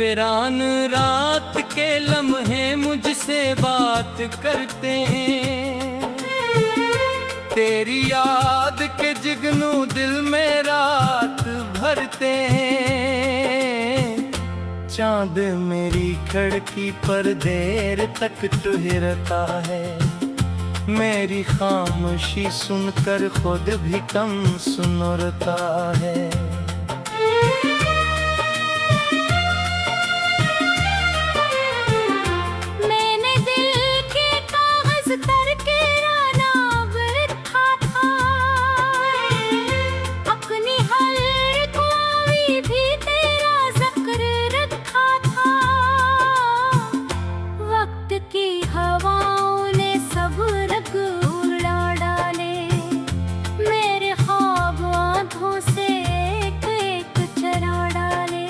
वीरान रात के लम्हे मुझसे बात करते हैं। तेरी याद के जुगनू दिल में रात भरते हैं। चांद मेरी खिड़की पर देर तक ठहरता है। मेरी खामोशी सुनकर खुद भी कम सुनता है। मैंने दिल के कागज तर के नाम लिखा था। अपनी हर ख्वाही भी तेरा जिक्र रखा था। वक्त की हवाओं ने सब रंग उड़ा डाले। मेरे ख्वाब आंखों से एक एक चरा डाले।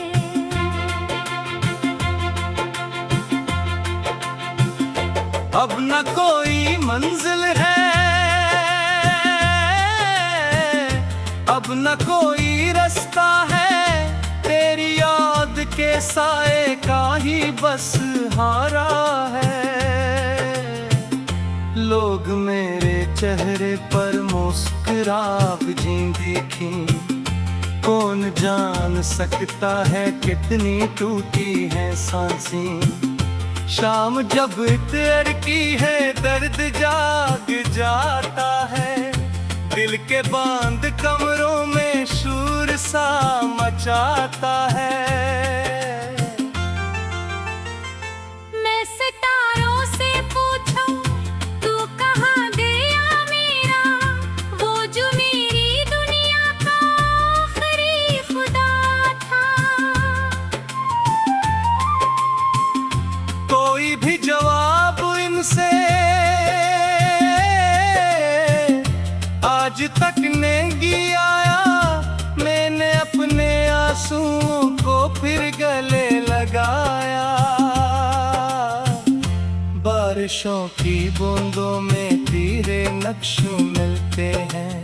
अब न कोई मंजिल है, अब न कोई रास्ता है। तेरी याद के साए का ही बस हारा है। लोग मेरे चेहरे पर मुस्कुरा जी देखें। कौन जान सकता है कितनी टूटी है सांसें। शाम जब तेर की है दर्द जाग जाता है। दिल के बांध कमरों में शोर सा मचाता है। मैं सितारों से पूछूं तू कहाँ गया मेरा। वो जो मेरी दुनिया का आखिरी खुदा था। कोई भी जवाब इनसे आज तक नहीं आया। मैंने अपने आंसुओं को फिर गले लगाया। बारिशों की बूंदों में तेरे नक्श मिलते हैं।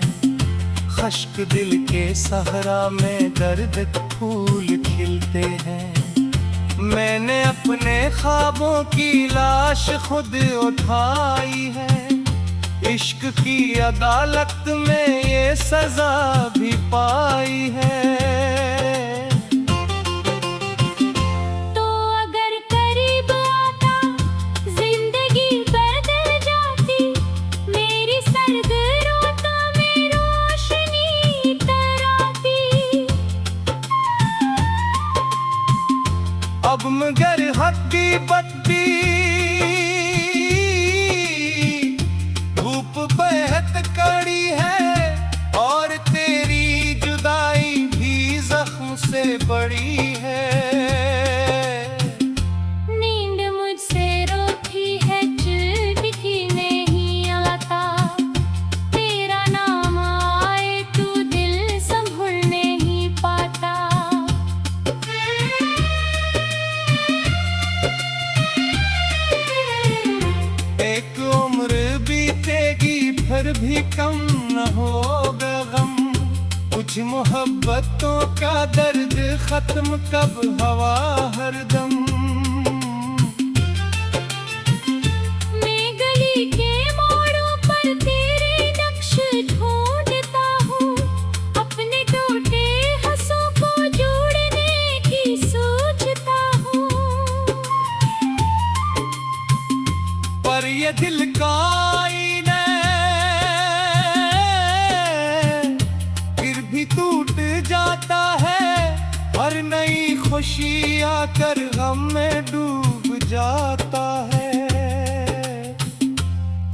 खश्क दिल के सहरा में दर्द फूल खिलते हैं। मैंने अपने ख्वाबों की लाश खुद उठाई है। इश्क की अदालत में ये सजा भी पाई है। तो अगर करीब आता जिंदगी बदल जाती। मेरी सर्द रातों में रोशनी तराती। अब मगर हड्डी बट्टी धूप बेहद कड़ी है। और तेरी जुदाई भी जख्म से बड़ी है। नींद मुझसे रोती है चिट्ठी नहीं आता। तेरा नाम आए तो दिल संभल नहीं पाता। एक उम्र बीतेगी फिर भी कम न होगा गम। कुछ मोहब्बतों का दर्द खत्म कब हवा हरदम। मैं गली के मोड़ों पर तेरे नक्श ढूंढता हूँ। अपने टूटे हंसों को जोड़ने की सोचता हूँ। पर ये दिल का आईना फिर भी टूट जाता है। हर नई खुशी आकर गम में डूब जाता है।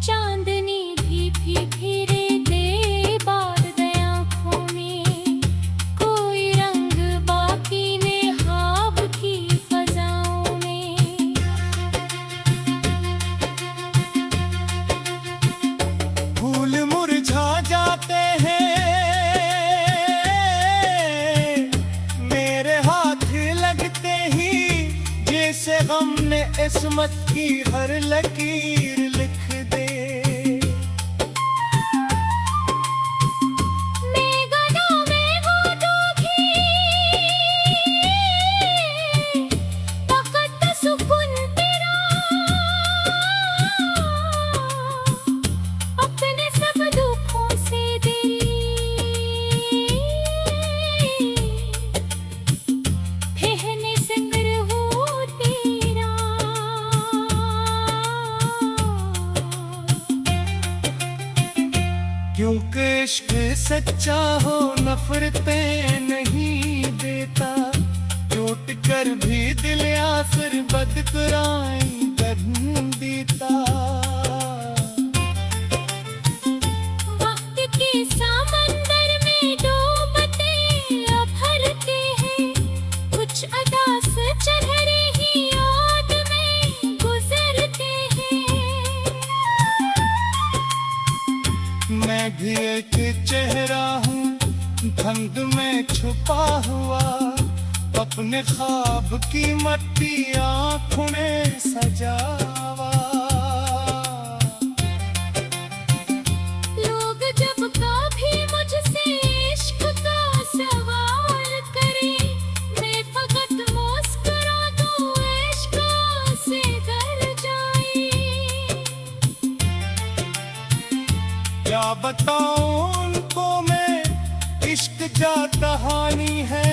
चांदनी भी फिरे दे बार दे आँखों में। कोई रंग बाकी ने ख्वाब की फजाओं में। फूल मुरझा जाते हैं। मेरे हाथ लगते ही जैसे गम ने इस्मत की हर लकीर लिख दे। मैं गलों में हूँ डूबी। क्योंकि इश्क सच्चा हो नफरतें नहीं देता, चोट कर भी दिल आखिर बदकराई कर देता। वक्त के समंदर में डूबते अब हरते हैं, कुछ अदा चेहरे ही याद में गुजरते हैं। मैं भी एक चेहरा हूँ धुंध में छुपा हुआ, अपने ख्वाब की मट्टी आँखों में सजावा। लोग जब कभी मुझसे इश्क का सवाल करें, मैं फकत मुस्कुरा दूं इश्क से डर जाए। क्या बताऊं उनको मैं, इश्क जा कहानी है,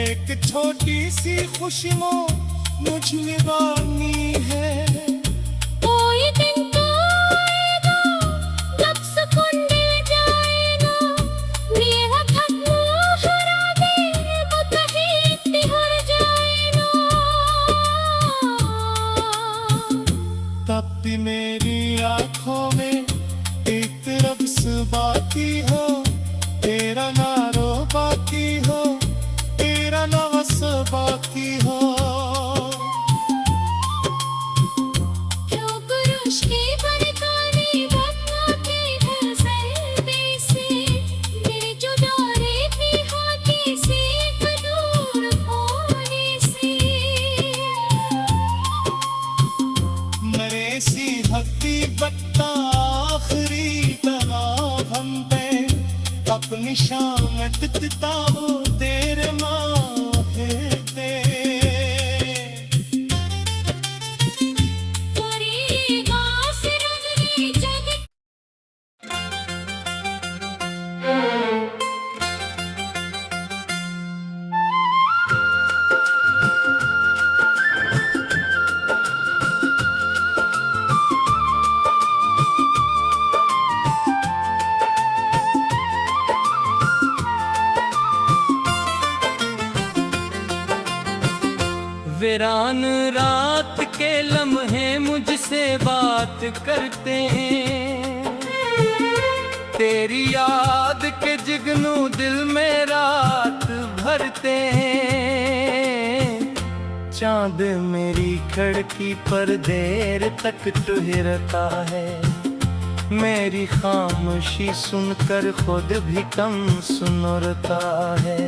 एक छोटी सी खुशी मुझ में बानी है। कोई दिन तो आएगा जब सुकून मिल जाएगा, मेरा थक मुहरा दे वो कहीं तिहर जाएगा। तब भी मेरी आंखों में एक रब्स बाकी हो, तेरा नारो बाकी हो, तेरा नवस बाकी हो। क्यों गुरुश की बरकाने बदला के हज़रबे से, मेरी जुदाई भी होती से दूर होने से। मरे सी हक्की बत्ता आखिरी तनाव हम पे, अपनी शामत तिताबो तेरे माहे दे। तेरी गासिर अगली जग वीरान रात के लम्हे मुझसे बात करते हैं, तेरी याद के जिगनू दिल में रात भरते हैं। चांद मेरी खिड़की पर देर तक ठहरता है, मेरी खामोशी सुनकर खुद भी कम सुनरता है।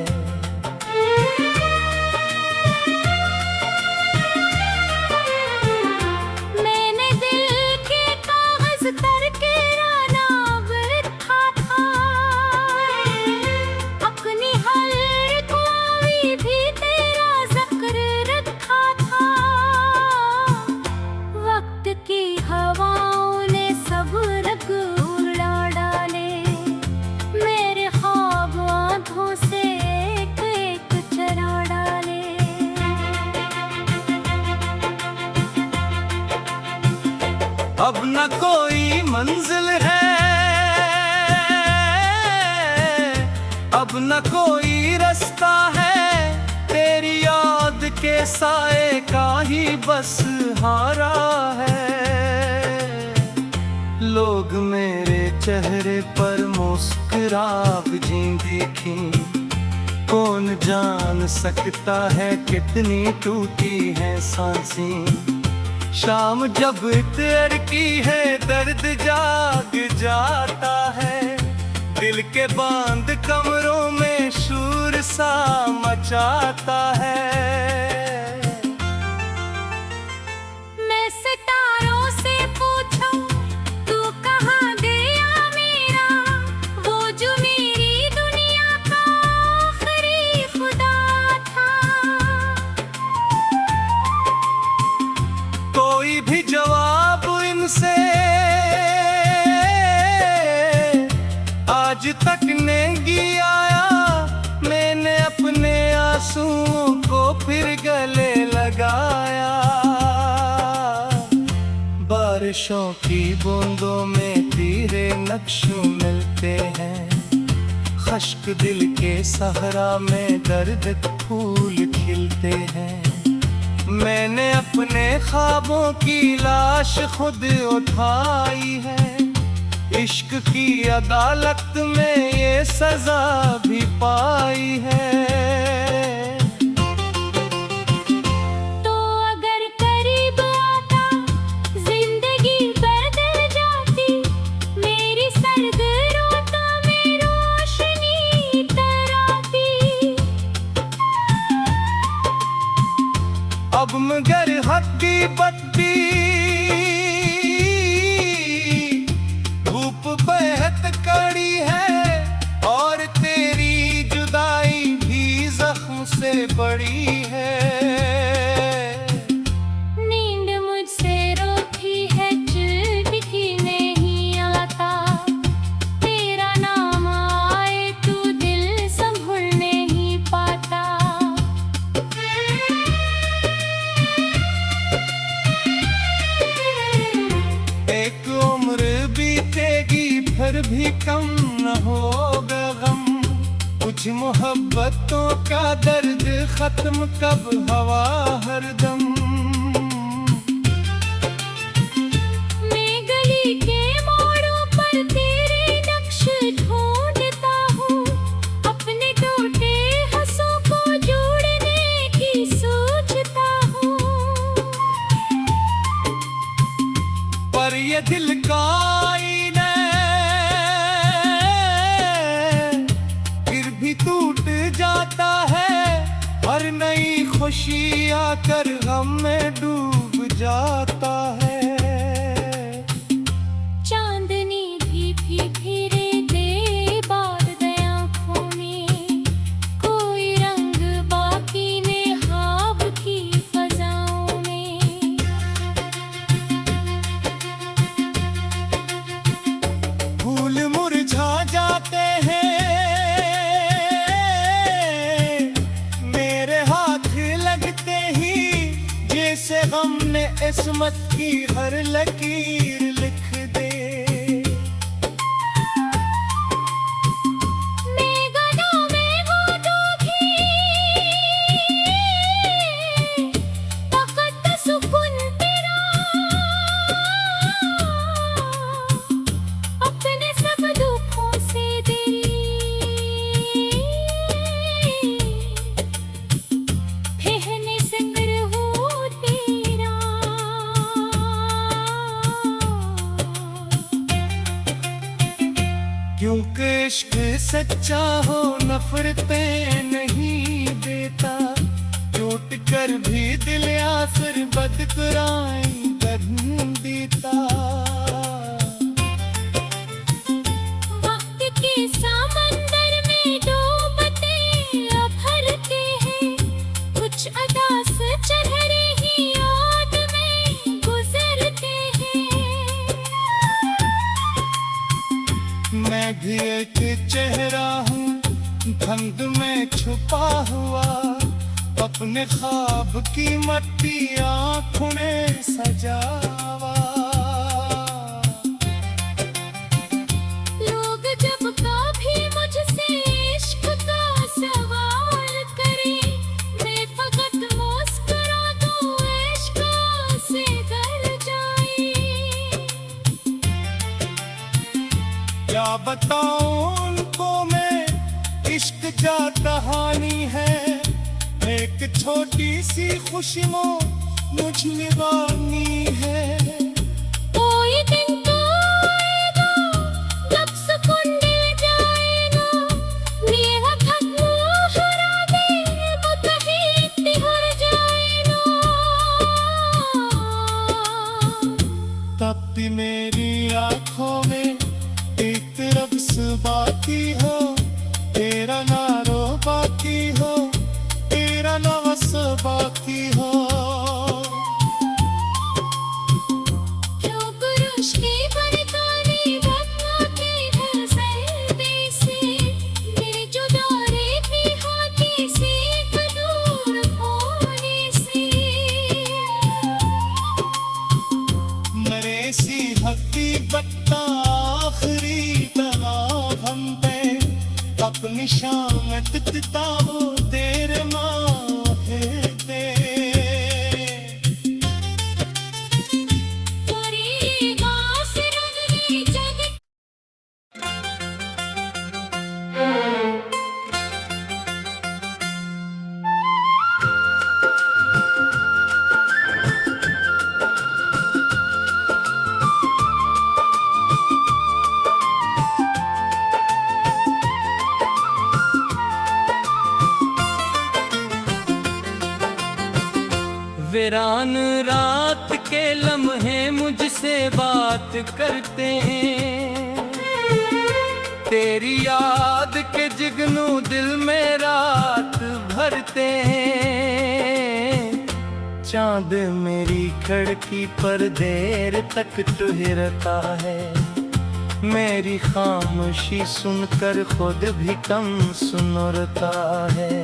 मैंने दिल के कागज तर के नाम लिखा था, अपनी हर ख्वाही भी तेरा जिक्र रखा था। वक्त की हवाओं ने सब रंग उड़ा डाले, मेरे ख्वाब आँखों से एक एक चरा डाले। अब न कोई मंजिल है, अब न कोई रास्ता है, तेरी याद के साए का ही बस हारा है। लोग मेरे चेहरे पर मुस्कुराव जी देखी, कौन जान सकता है कितनी टूटी है सांसें। शाम जब इतर की है दर्द जाग जाता है, दिल के बांध कमरों में शूर सा मचाता है। मैं सितारों से पूछूं तू कहाँ गया मेरा, वो जो मेरी दुनिया का आखिरी खुदा था। कोई भी जवाब इनसे आज तक नहीं आया, मैंने अपने आंसुओं को फिर गले लगाया। बारिशों की बूंदों में तेरे नक्शों मिलते हैं। खश्क दिल के सहरा में दर्द फूल खिलते हैं। मैंने अपने ख्वाबों की लाश खुद उठाई है। इश्क की अदालत में ये सजा भी पाई है। तो अगर करीब आता जिंदगी बदल जाती, मेरी सर्द रातों में रोशनी तराती। अब मगर हद्दी बद्दी धूप बेहद कड़ी है, और तेरी जुदाई भी जख्म से बड़ी है। नींद मुझसे रोती है, चिट्ठी नहीं आता। तेरा नाम आए तो दिल संभल नहीं पाता। एक उम्र बीतेगी फिर भी कम न होगा गम। कुछ मोहब्बतों का दर्द खत्म कब हवा हरदम। मैं गली के मोड़ों पर तेरे नक्श ढूंढता हूँ। अपने टूटे हंसों को जोड़ने की सोचता हूँ। पर ये दिल का आईना फिर भी टूट जाता है। हर नई खुशी आकर गम में डूब जाता है। चांदनी भी फिरे दे बार दे आँखों में। कोई रंग बाकी ने ख्वाब की फजाओं में। फूल मुरझा जाते हैं, मेरे हाथ लगते ही, जैसे गम ने इस्मत की हर लकीर लिख दे। मैं गलों में हूँ डूबी, तकत सुकून तेरा। अपने सब दुखों से फेहने से कर हूँ तेरा। क्योंकि इश्क सच्चा हो नफरतें नहीं देता। चोट कर भी दिल आसर बदकराई बदन देता। वक्त के समंदर में डूबते भरते हैं। कुछ अदास चेहरे ही याद में गुजरते हैं। मैं भी एक चेहरा हूँ धुंध में छुपा हुआ। अपने ख्वाब की मट्टी आँखों में सजावा। लोग जब कभी मुझसे इश्क का सवाल करें, मैं फकत मुस्कुरा दूं, इश्क से डर जाए। क्या बताऊं उनको मैं, इश्क क्या कहानी है। एक छोटी सी खुशियों मुझ निभानी है। कोई दिन तो आएगा जब सुकून मिल जाएगा। मेरा थक हरा दे मुतहिद हो जाएगा। तब भी मेरी आंखों में एक रब्स बाकी हो। तेरा नारो बाकी हो, तेरा नवस बाकी हो। जो पुरुष की बरताने बदला के हंसने से, मेरे जुदारे भी हाथी से दूर होने से। मरे सी हकीकत आखिरी निशामत ताओ तेरे माहे ते तेरी गास रगड़ी जग वीरान रात के लम्हे मुझसे बात करते हैं, तेरी याद के जिगनू दिल में रात भरते हैं। चांद मेरी खिड़की पर देर तक ठहरता है, मेरी खामोशी सुनकर खुद भी कम सुनता है।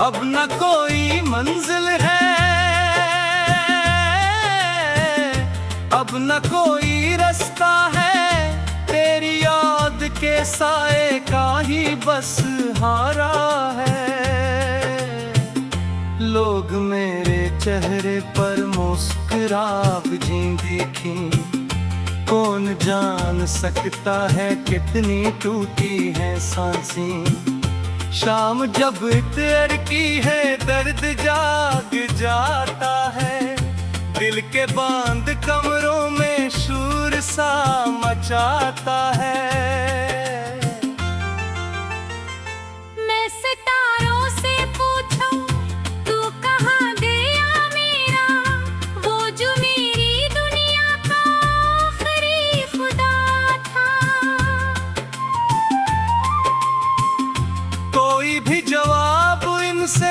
अब न कोई मंजिल है, अब न कोई रास्ता है, तेरी याद के साए का ही बस हारा है। लोग मेरे चेहरे पर मुस्कुरा जी देखी, कौन जान सकता है कितनी टूटी है सांसें। शाम जब तेर की है दर्द जाग जाता है, दिल के बांध कमरों में शोर सा मचाता है। मैं सितारों से पूछूं तू कहाँ गया मेरा, वो जो मेरी दुनिया का आखिरी खुदा था। कोई भी जवाब इनसे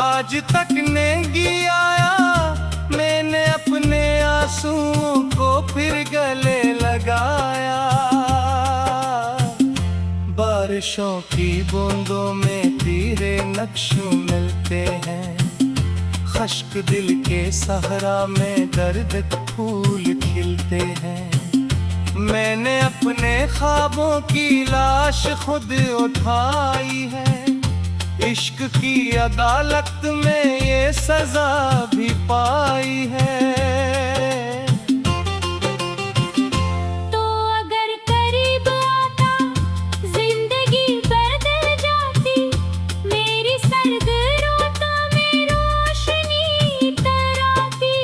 आज तक नहीं आया, मैंने अपने आंसुओं को फिर गले लगाया। बारिशों की बूंदों में तेरे नक्श मिलते हैं, खश्क दिल के सहरा में दर्द फूल खिलते हैं। मैंने अपने ख्वाबों की लाश खुद उठाई है, इश्क की अदालत में ये सजा भी पाई है। तो अगर करीब आता जिंदगी बदल जाती, मेरी सर्द रातों में रोशनी तराती।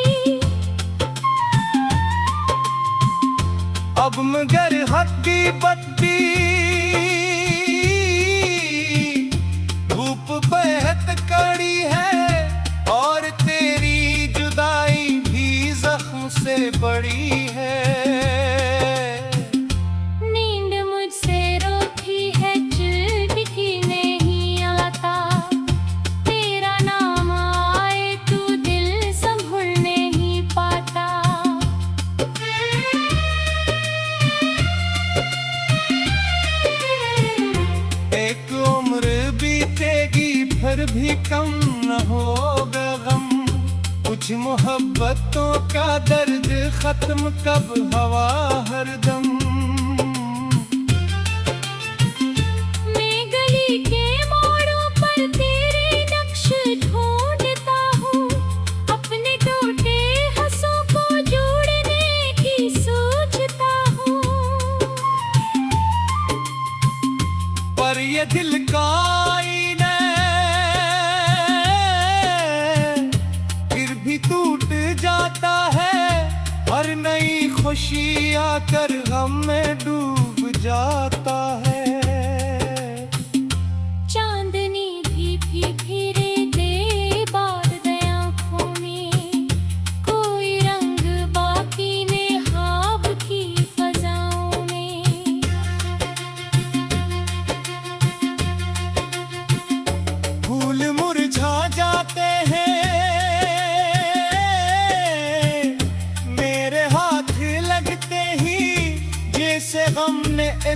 अब मगर हद्दी बद्दी धूप बेहद कड़ी है, और तेरी जुदाई भी जख्म से बड़ी है। नींद मुझसे रोती है, चैन भी नहीं आता, तेरा नाम आए तो दिल संभल नहीं पाता। एक उम्र बीतेगी फिर भी कम न होगा गम, कुछ मोहब्बतों का दर्द खत्म कब हवा हरदम। मैं गली के मोड़ों पर तेरे नक्श ढूंढता हूँ, अपने टूटे हंसों को जोड़ने की सोचता हूँ। पर ये दिल का आईना फिर भी टूट जाता है, हर नई खुशी आकर गम में डूब जाता है। चांदनी भी फिरे दे बार दया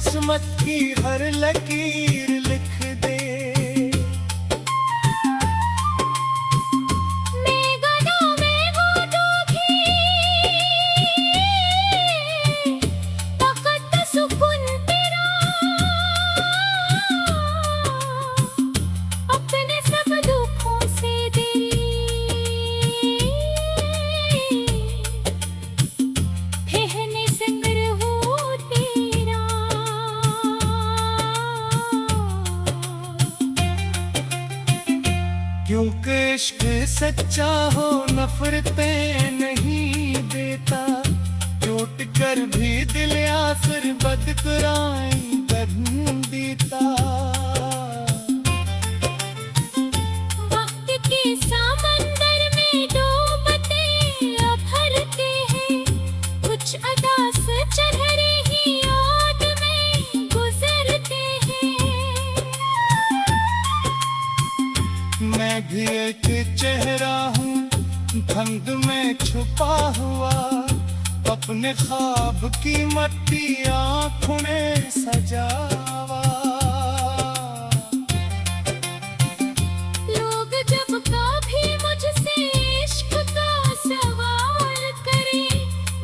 किस्मत की हर लकीर लिख दे। मैं गदा में हूँ डूबी, वक्त सुकून तेरा, अपने सब दुखों से दे। ठहरने संगर हो तेरा, क्योंकि इश्क सच्चा हो नफरतें नहीं देता, चोट कर भी दिल आसर बदकराई बदन देता। वक्त के समंदर में डूबते अब हरते हैं, कुछ अदास चेहरे ही याद में गुजरते हैं। मैं भी एक चेहरा हूँ धुंध में छुपा हुआ, अपने ख्वाब की मट्टी आँखों में सजावा। लोग जब कभी मुझसे इश्क का सवाल करें,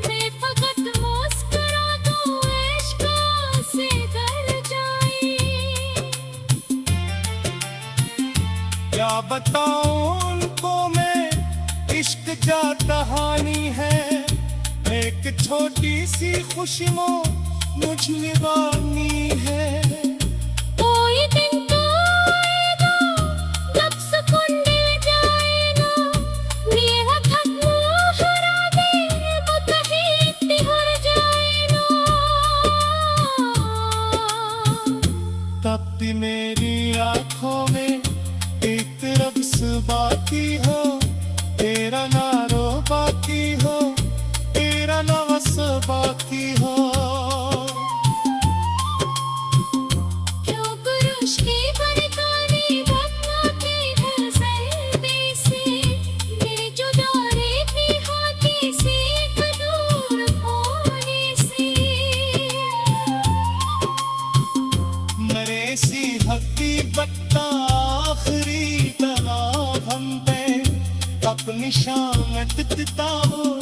मैं फकत मुस्कुरा दूं, इश्क से गल जाए। क्या बताऊं उनको मैं, इश्क जा कहानी है, एक छोटी सी खुशी मुझ निभानी है। कोई दिन तो आएगा जब सुकून मिल जाएगा, मेरा थक मुहरा दे वो कहीं तिहर जाएगा। तब भी मेरी आंखों में एक तरफ से बाकी हो, तेरा नारो बाकी हो, तेरा नवस बाकी हो। क्यों पुरुष की बरकाने बदला के नजर से, मेरे जुदा रहती हाथी से दूर होने से। मरे सी हक्की बत्ता आखिरी तनाव हम पे, अपनी शामत हो